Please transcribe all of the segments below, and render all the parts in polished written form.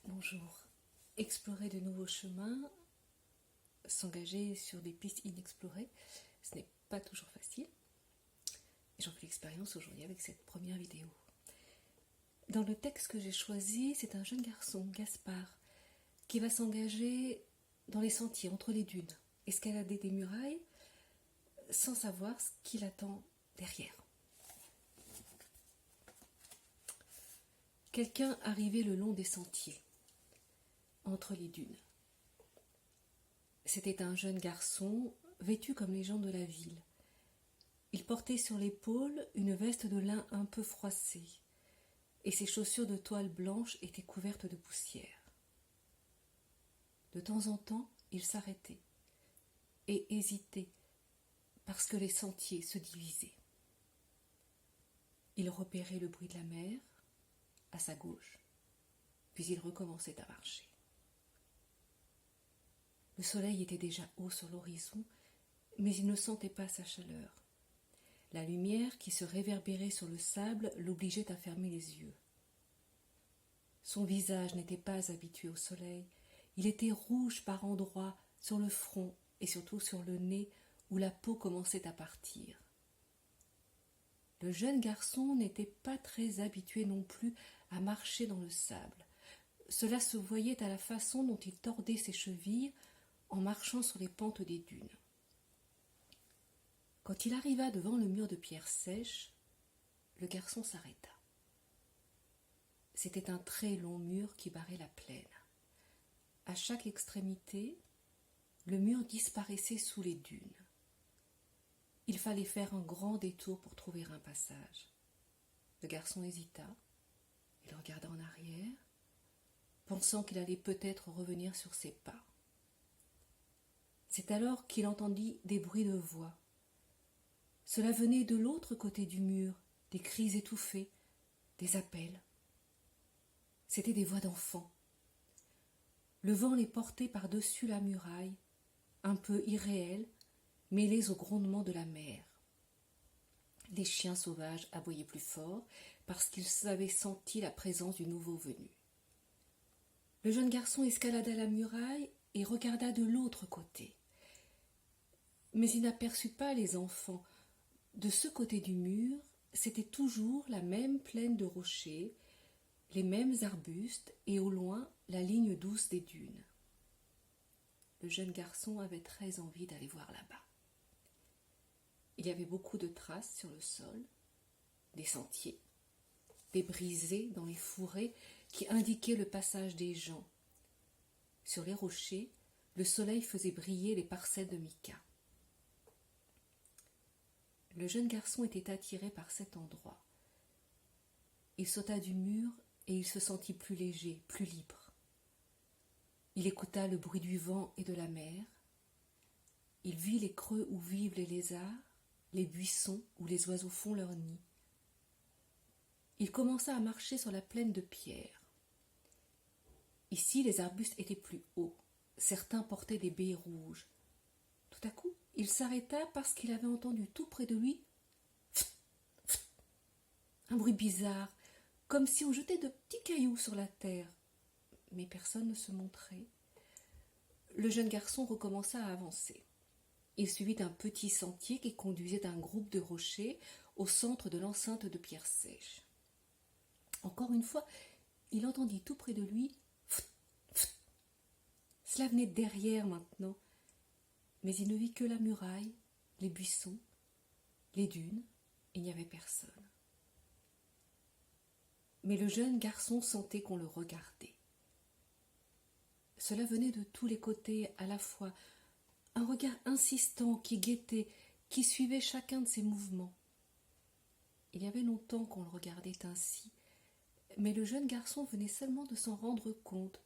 Bonjour. Explorer de nouveaux chemins, s'engager sur des pistes inexplorées, ce n'est pas toujours facile. Et j'en fais l'expérience aujourd'hui avec cette première vidéo. Dans le texte que j'ai choisi, c'est un jeune garçon, Gaspard, qui va s'engager dans les sentiers, entre les dunes, escalader des murailles, sans savoir ce qu'il attend derrière. Quelqu'un arrivait le long des sentiers, entre les dunes. C'était un jeune garçon, vêtu comme les gens de la ville. Il portait sur l'épaule une veste de lin un peu froissée, et ses chaussures de toile blanche étaient couvertes de poussière. De temps en temps, il s'arrêtait et hésitait, parce que les sentiers se divisaient. Il repérait le bruit de la mer, à sa gauche, puis il recommençait à marcher. Le soleil était déjà haut sur l'horizon, mais il ne sentait pas sa chaleur. La lumière qui se réverbérait sur le sable l'obligeait à fermer les yeux. Son visage n'était pas habitué au soleil. Il était rouge par endroits sur le front et surtout sur le nez où la peau commençait à partir. Le jeune garçon n'était pas très habitué non plus à marcher dans le sable. Cela se voyait à la façon dont il tordait ses chevilles en marchant sur les pentes des dunes. Quand il arriva devant le mur de pierre sèche, le garçon s'arrêta. C'était un très long mur qui barrait la plaine. À chaque extrémité, le mur disparaissait sous les dunes. Il fallait faire un grand détour pour trouver un passage. Le garçon hésita. Il regarda en arrière, pensant qu'il allait peut-être revenir sur ses pas. C'est alors qu'il entendit des bruits de voix. Cela venait de l'autre côté du mur, des cris étouffés, des appels. C'étaient des voix d'enfants. Le vent les portait par-dessus la muraille, un peu irréels, mêlés au grondement de la mer. Les chiens sauvages aboyaient plus fort parce qu'ils avaient senti la présence du nouveau venu. Le jeune garçon escalada la muraille et regarda de l'autre côté. Mais il n'aperçut pas les enfants. De ce côté du mur, c'était toujours la même plaine de rochers, les mêmes arbustes et au loin la ligne douce des dunes. Le jeune garçon avait très envie d'aller voir là-bas. Il y avait beaucoup de traces sur le sol, des sentiers, des brisées dans les fourrés qui indiquaient le passage des gens. Sur les rochers, le soleil faisait briller les parcelles de mica. Le jeune garçon était attiré par cet endroit. Il sauta du mur et il se sentit plus léger, plus libre. Il écouta le bruit du vent et de la mer. Il vit les creux où vivent les lézards, les buissons où les oiseaux font leur nid. Il commença à marcher sur la plaine de pierre. Ici, les arbustes étaient plus hauts. Certains portaient des baies rouges. Tout à coup, il s'arrêta parce qu'il avait entendu tout près de lui un bruit bizarre, comme si on jetait de petits cailloux sur la terre. Mais personne ne se montrait. Le jeune garçon recommença à avancer. Il suivit un petit sentier qui conduisait à un groupe de rochers au centre de l'enceinte de pierre sèche. Encore une fois, il entendit tout près de lui Cela venait derrière maintenant, mais il ne vit que la muraille, les buissons, les dunes, et il n'y avait personne. Mais le jeune garçon sentait qu'on le regardait. Cela venait de tous les côtés à la fois, un regard insistant qui guettait, qui suivait chacun de ses mouvements. Il y avait longtemps qu'on le regardait ainsi, mais le jeune garçon venait seulement de s'en rendre compte.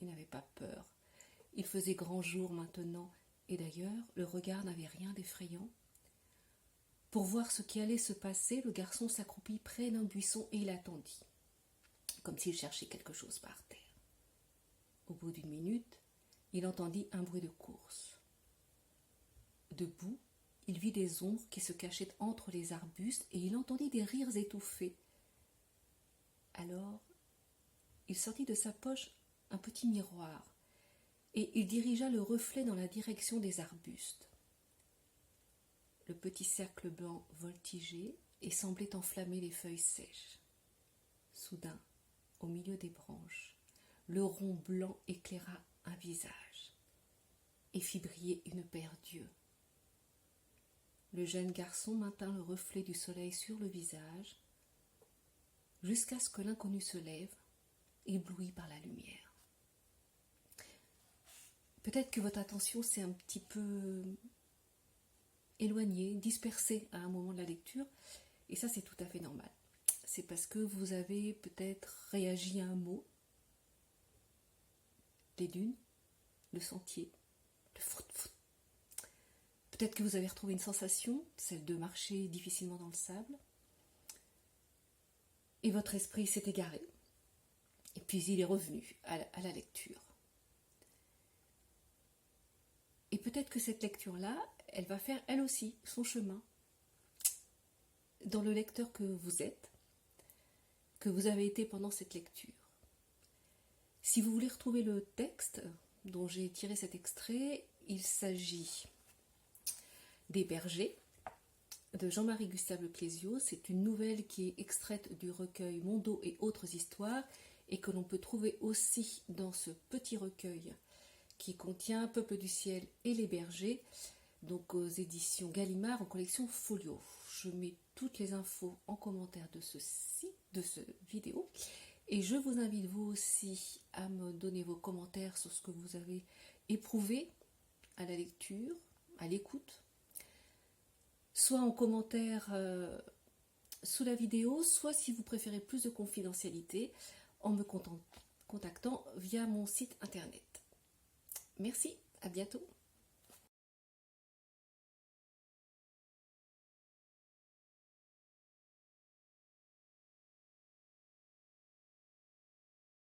Il n'avait pas peur. Il faisait grand jour maintenant, et d'ailleurs le regard n'avait rien d'effrayant. Pour voir ce qui allait se passer, le garçon s'accroupit près d'un buisson et il attendit, comme s'il cherchait quelque chose par terre. Au bout d'une minute, il entendit un bruit de course. Debout, il vit des ombres qui se cachaient entre les arbustes et il entendit des rires étouffés. Alors, il sortit de sa poche un petit miroir, et il dirigea le reflet dans la direction des arbustes. Le petit cercle blanc voltigeait et semblait enflammer les feuilles sèches. Soudain, au milieu des branches, le rond blanc éclaira un visage et fit briller une paire d'yeux. Le jeune garçon maintint le reflet du soleil sur le visage jusqu'à ce que l'inconnu se lève, ébloui par la lumière. Peut-être que votre attention s'est un petit peu éloignée, dispersée à un moment de la lecture, et ça c'est tout à fait normal. C'est parce que vous avez peut-être réagi à un mot, les dunes, le sentier, le foot. Peut-être que vous avez retrouvé une sensation, celle de marcher difficilement dans le sable, et votre esprit s'est égaré, et puis il est revenu à la lecture. Et peut-être que cette lecture-là, elle va faire elle aussi son chemin dans le lecteur que vous êtes, que vous avez été pendant cette lecture. Si vous voulez retrouver le texte dont j'ai tiré cet extrait, il s'agit des Bergers de Jean-Marie Gustave Clésio. C'est une nouvelle qui est extraite du recueil Mon dos et autres histoires et que l'on peut trouver aussi dans ce petit recueil qui contient Peuple du ciel et les bergers, donc aux éditions Gallimard en collection Folio. Je mets toutes les infos en commentaire de cette vidéo et je vous invite vous aussi à me donner vos commentaires sur ce que vous avez éprouvé à la lecture, à l'écoute, soit en commentaire sous la vidéo, soit si vous préférez plus de confidentialité en me contactant via mon site internet. Merci, à bientôt.